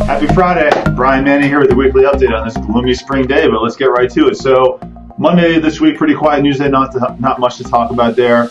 Happy Friday. Brian Manning here with the weekly update on this gloomy spring day, but let's get right to it. So Monday this week, pretty quiet news day, not much to talk about there.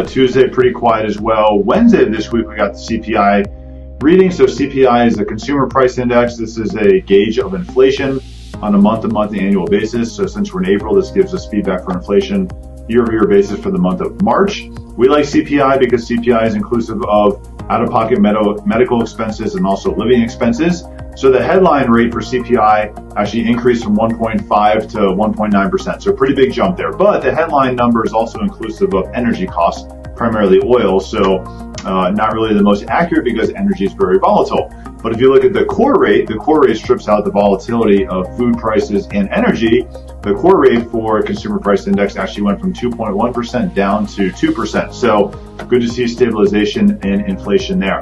Tuesday, pretty quiet as well. Wednesday this week, we got the CPI reading. So CPI is the Consumer Price Index. This is a gauge of inflation on a month-to-month annual basis. So since we're in April, this gives us feedback for inflation year-over-year basis for the month of March. We like CPI because CPI is inclusive of out-of-pocket medical expenses and also living expenses. So the headline rate for CPI actually increased from 1.5 to 1.9%. So a pretty big jump there. But the headline number is also inclusive of energy costs, primarily oil. So not really the most accurate because energy is very volatile. But if you look at the core rate strips out the volatility of food prices and energy. The core rate for Consumer Price Index actually went from 2.1% down to 2%. So good to see stabilization in inflation there.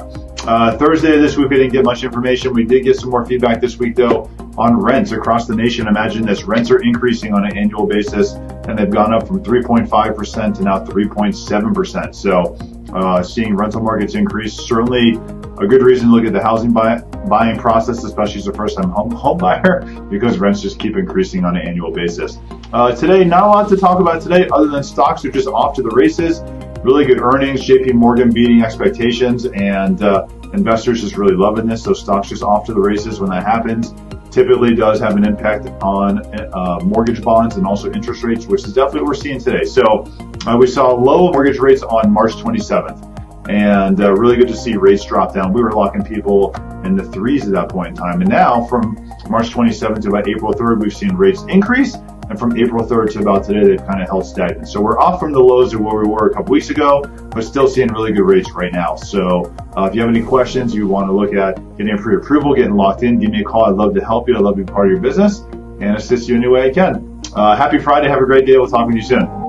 Thursday this week, we didn't get much information. We did get some more feedback this week, though, on rents across the nation. Imagine this, rents are increasing on an annual basis, and they've gone up from 3.5% to now 3.7%. So seeing rental markets increase, certainly a good reason to look at the housing buying process, especially as a first-time home buyer, because rents just keep increasing on an annual basis. Today, not a lot to talk about today other than stocks are just off to the races. Really good earnings, JP Morgan beating expectations, and investors just really loving this. So stocks just off to the races when that happens. Typically does have an impact on mortgage bonds and also interest rates, which is definitely what we're seeing today. So we saw low mortgage rates on March 27th. And really good to see rates drop down. We were locking people in the threes at that point in time. And now from March 27th to about April 3rd, we've seen rates increase. And from April 3rd to about today, they've kind of held stagnant. So we're off from the lows of where we were a couple weeks ago, but still seeing really good rates right now. So if you have any questions, you want to look at getting a pre-approval, getting locked in, give me a call. I'd love to help you. I'd love to be part of your business and assist you any way I can. Happy Friday. Have a great day. We'll talk with you soon.